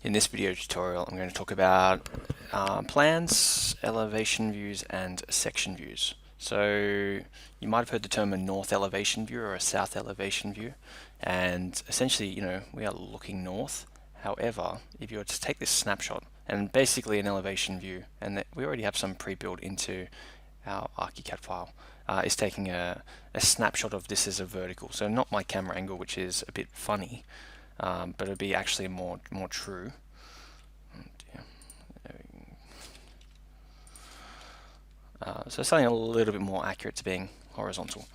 In this video tutorial, I'm going to talk about plans, elevation views, and section views. So you might have heard the term a north elevation view or a south elevation view, and essentially, we are looking north. However, if you were to take this snapshot and basically an elevation view, and that we already have some pre-built into our ArchiCAD file, is taking a snapshot of this as a vertical. So not my camera angle, which is a bit funny, but it'd be actually more true. So something a little bit more accurate to being horizontal.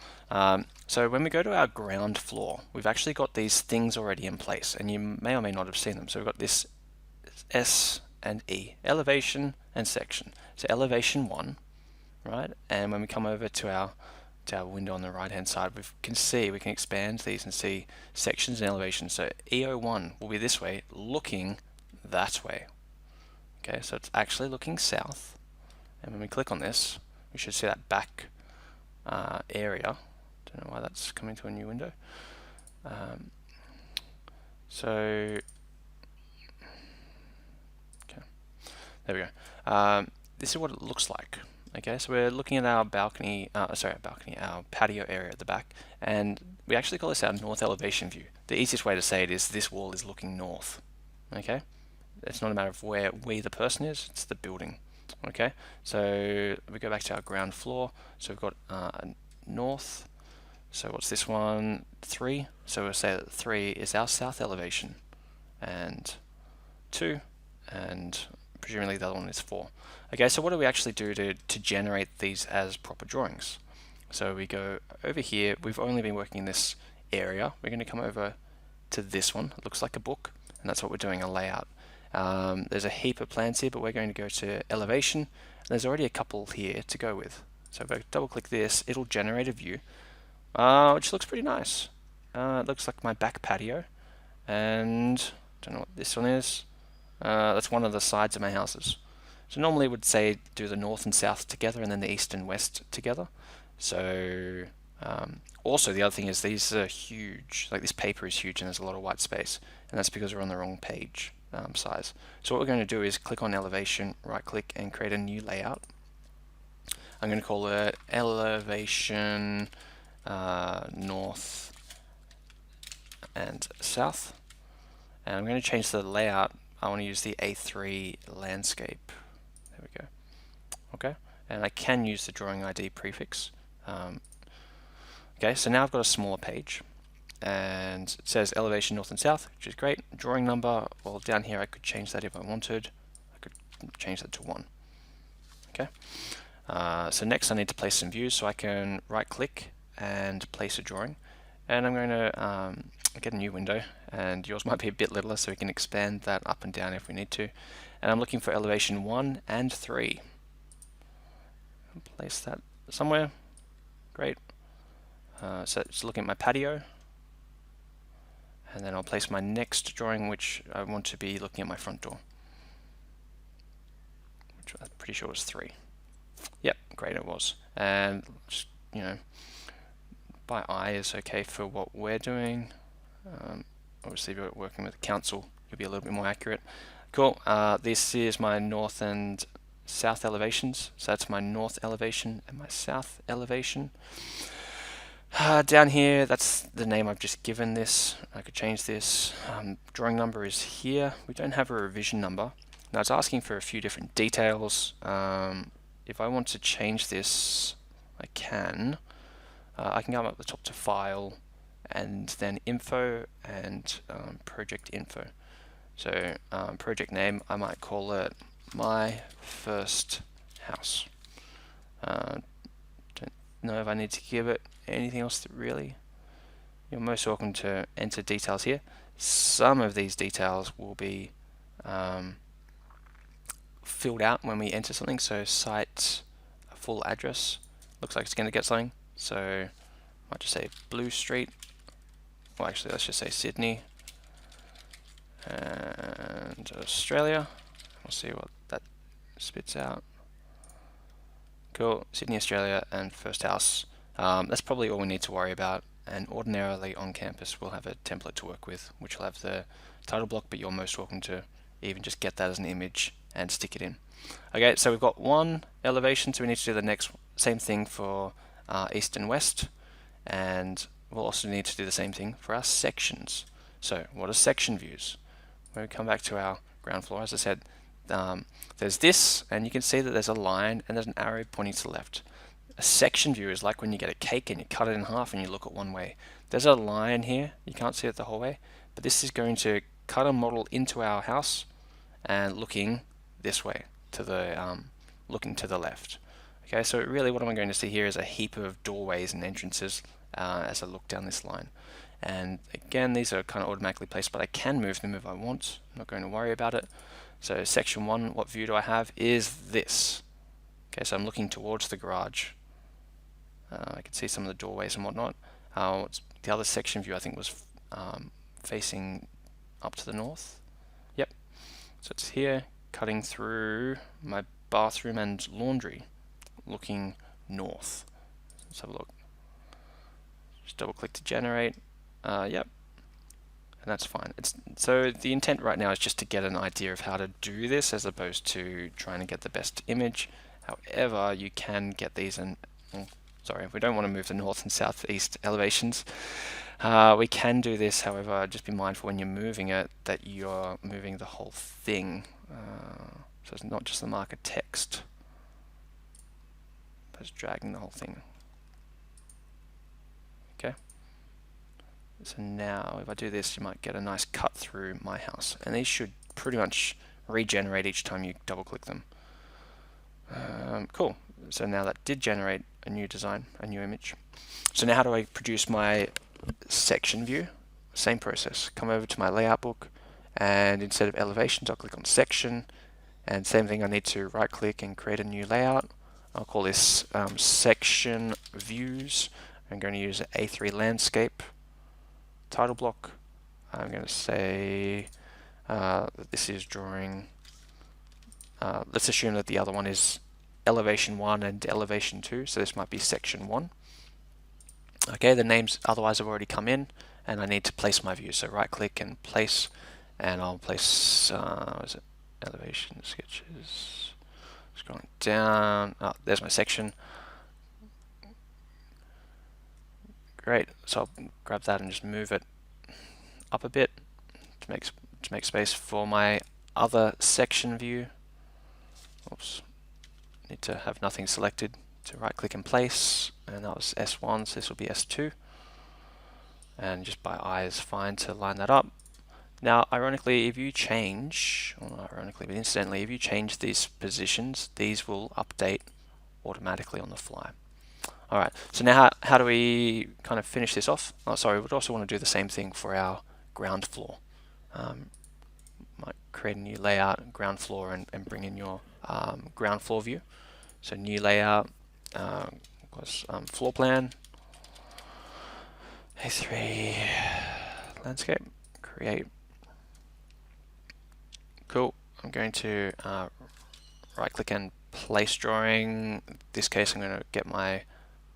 So when we go to our ground floor, we've actually got these things already in place, and you may or may not have seen them. So we've got this S and E, elevation and section. So elevation 1, right? And when we come over to our window on the right hand side, we can expand these and see sections and elevations. So EO1 will be this way, looking that way. Okay, so it's actually looking south. And when we click on this, we should see that back area. Don't know why that's coming to a new window. Okay, there we go. This is what it looks like. Okay, so we're looking at our balcony, our patio area at the back, and we actually call this our north elevation view. The easiest way to say it is this wall is looking north. Okay, it's not a matter of where we the person is, it's the building. Okay, so we go back to our ground floor. So we've got north. So what's this one? 3. So we'll say that 3 is our south elevation, and 2, and presumably the other one is 4. Okay, so what do we actually do to generate these as proper drawings? So we go over here. We've only been working in this area. We're going to come over to this one. It looks like a book, and that's what we're doing, a layout. There's a heap of plans here, but we're going to go to elevation, and there's already a couple here to go with. So if I double click this, it'll generate a view, which looks pretty nice. It looks like my back patio, and I don't know what this one is. That's one of the sides of my houses. So normally it would say do the north and south together, and then the east and west together. So also the other thing is these are huge, like this paper is huge and there's a lot of white space, and that's because we're on the wrong page size. So what we're going to do is click on elevation, right click, and create a new layout. I'm going to call it elevation north and south, and I'm going to change the layout. I want to use the A3 landscape. There we go. Okay, and I can use the drawing ID prefix. Okay, so now I've got a smaller page, and it says elevation north and south, which is great. Drawing number, well, down here I could change that if I wanted. I could change that to 1. Okay, so next I need to place some views, so I can right click and place a drawing, and I'm going to get a new window, and yours might be a bit littler, so we can expand that up and down if we need to. And I'm looking for elevation 1 and 3. Place that somewhere. Great. So it's looking at my patio, and then I'll place my next drawing, which I want to be looking at my front door, which I'm pretty sure was 3. Yep, great, it was. And just, by eye is okay for what we're doing. Obviously, if you're working with the council, you'll be a little bit more accurate. Cool. This is my north and south elevations. So that's my north elevation and my south elevation. Down here, that's the name I've just given this. I could change this. Drawing number is here. We don't have a revision number. Now it's asking for a few different details. If I want to change this, I can. I can come up the top to File, and then Info, and Project Info. So project name, I might call it My First House. Don't know if I need to give it anything else really. You're most welcome to enter details here. Some of these details will be filled out when we enter something. So site full address, looks like it's going to get something. So I might just say Blue Street. Well, actually, let's just say Sydney and Australia. We'll see what that spits out. Cool, Sydney, Australia, and first house. That's probably all we need to worry about, and ordinarily on campus we'll have a template to work with, which will have the title block, but you're most welcome to even just get that as an image and stick it in. Okay, so we've got one elevation, so we need to do the next same thing for east and west, and we'll also need to do the same thing for our sections. So what are section views? When we come back to our ground floor, as I said, there's this, and you can see that there's a line and there's an arrow pointing to the left. A section view is like when you get a cake and you cut it in half and you look at one way. There's a line here, you can't see it the whole way, but this is going to cut a model into our house and looking this way, to the looking to the left. Okay, so really what I'm going to see here is a heap of doorways and entrances as I look down this line. And again, these are kind of automatically placed, but I can move them if I want. I'm not going to worry about it. So section 1, what view do I have, is this. Okay, so I'm looking towards the garage. I can see some of the doorways and whatnot. The other section view I think was facing up to the north. Yep. So it's here, cutting through my bathroom and laundry, looking north. Let's have a look. Just double click to generate. Yep. And that's fine. So the intent right now is just to get an idea of how to do this as opposed to trying to get the best image. However, you can get these and sorry, if we don't want to move the north and southeast elevations, we can do this. However, just be mindful when you're moving it that you're moving the whole thing. So it's not just the marker text, but it's dragging the whole thing. Okay. So now if I do this, you might get a nice cut through my house. And these should pretty much regenerate each time you double click them. Cool. So now that did generate a new design, a new image. So now how do I produce my section view? Same process. Come over to my layout book, and instead of elevations, I'll click on section, and same thing, I need to right click and create a new layout. I'll call this section views. I'm going to use an A3 landscape title block. I'm going to say that this is drawing, let's assume that the other one is elevation 1 and elevation 2, so this might be section 1. Okay, the names otherwise have already come in, and I need to place my view. So right click and place, and I'll place, what is it? Elevation sketches. Scrolling down, there's my section. Great, so I'll grab that and just move it up a bit to make space for my other section view. Oops. Need to have nothing selected, to right click and place, and that was S1, so this will be S2, and just by eye is fine to line that up. Now ironically, if you change, or not ironically but incidentally, if you change these positions, these will update automatically on the fly. Alright, so now how do we kind of finish this off? Oh sorry, we'd also want to do the same thing for our ground floor. Might create a new layout, ground floor, and bring in your ground floor view. So new layout, floor plan, A3 landscape, create. Cool. I'm going to right click and place drawing. In this case I'm going to get my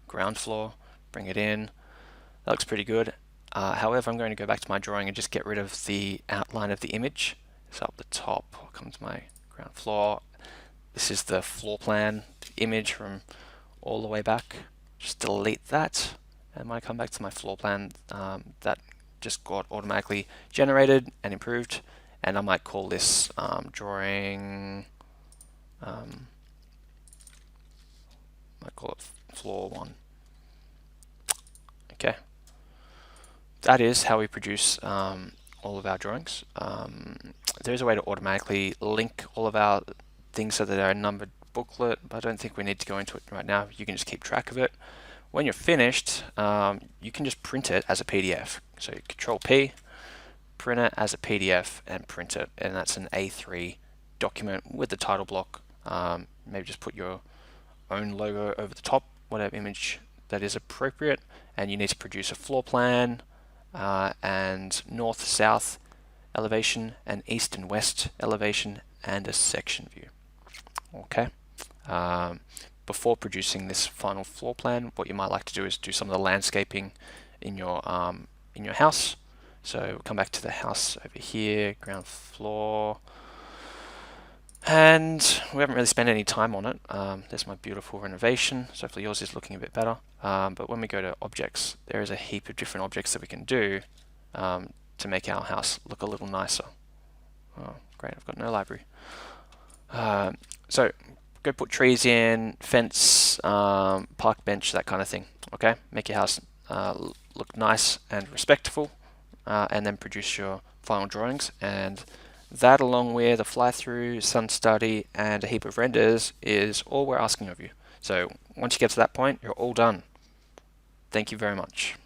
ground floor, bring it in. That looks pretty good. However, I'm going to go back to my drawing and just get rid of the outline of the image. So up the top, I'll come to my ground floor. This is the floor plan image from all the way back. Just delete that, and when I come back to my floor plan, that just got automatically generated and improved, and I might call this drawing, might call it floor 1. Okay, that is how we produce all of our drawings. There is a way to automatically link all of our things so that they're a numbered booklet, but I don't think we need to go into it right now. You can just keep track of it. When you're finished, you can just print it as a PDF. So Control P, print it as a PDF and print it, and that's an A3 document with the title block. Maybe just put your own logo over the top, whatever image that is appropriate, and you need to produce a floor plan and north, south elevation and east and west elevation and a section view. Okay. Before producing this final floor plan, what you might like to do is do some of the landscaping in your house. So we'll come back to the house over here, ground floor. And we haven't really spent any time on it. There's my beautiful renovation. So hopefully yours is looking a bit better. But when we go to objects, there is a heap of different objects that we can do to make our house look a little nicer. Oh, great, I've got no library. So go put trees in, fence, park bench, that kind of thing. Okay, make your house look nice and respectful, and then produce your final drawings. And that, along with a fly-through, sun study, and a heap of renders, is all we're asking of you. So once you get to that point, you're all done. Thank you very much.